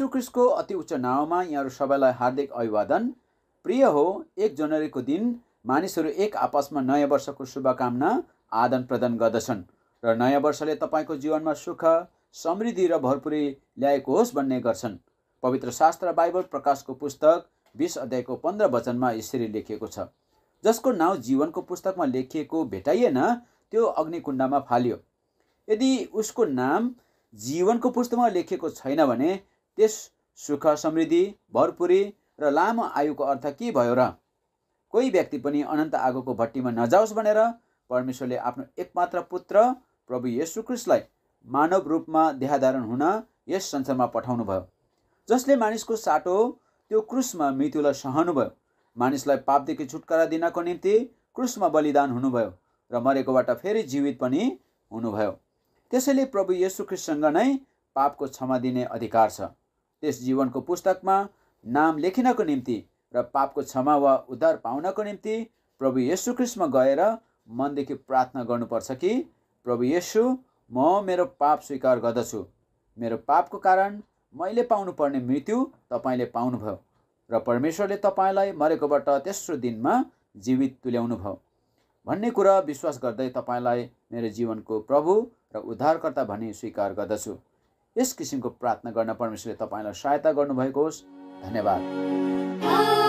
येशू ख्रीष्टको अति उच्च नाममा यहाँहरू सबैलाई हार्दिक अभिवादन। प्रिय हो, 1 जनवरीको दिन मानिसहरू एक आपसमा नयाँ वर्षको शुभकामना आदान प्रदान गर्दछन् र नयाँ वर्षले तपाईँको जीवनमा सुख, समृद्धि र भरपुरी ल्याएको होस् भन्ने गर्छन्। पवित्र शास्त्र बाइबल प्रकाशको पुस्तक 20 अध्यायको 15 वचनमा यसरी लेखिएको छ, जसको नाउँ जीवनको पुस्तकमा लेखिएको भेटाइएन त्यो अग्निकुण्डमा फाल्यो। यदि उसको नाम जीवनको पुस्तकमा लेखिएको छैन भने त्यस सुख, समृद्धि, भरपुरी र लामो आयुको अर्थ के भयो र? कोही व्यक्ति पनि अनन्त आगोको भट्टीमा नजाओस् भनेर परमेश्वरले आफ्नो एकमात्र पुत्र प्रभु येशू ख्रीष्टलाई मानव रूपमा देहधारण हुन यस संसारमा पठाउनु भयो, जसले मानिसको साटो त्यो क्रुसमा मृत्युलाई सहनुभयो, मानिसलाई पापदेखि छुटकारा दिनको निम्ति क्रुसमा बलिदान हुनुभयो र मरेकोबाट फेरि जीवित पनि हुनुभयो। त्यसैले प्रभु येशू ख्रीष्टसँग नै पापको क्षमा दिने अधिकार छ। त्यस जीवनको पुस्तकमा नाम लेखिनको निम्ति र पापको क्षमा वा उद्धार पाउनको निम्ति प्रभु येशू ख्रीष्टमा गएर मनदेखि प्रार्थना गर्नुपर्छ कि प्रभु येशू, म मेरो पाप स्वीकार गर्दछु। मेरो पापको कारण मैले पाउनुपर्ने मृत्यु तपाईँले पाउनुभयो र परमेश्वरले तपाईँलाई मरेकोबाट तेस्रो दिनमा जीवित तुल्याउनु भयो भन्ने कुरा विश्वास गर्दै तपाईँलाई मेरो जीवनको प्रभु र उद्धारकर्ता भनी स्वीकार गर्दछु। यस किसिमको प्रार्थना गर्न परमेश्वरले तपाईँलाई सहायता गर्नुभएको होस्। धन्यवाद।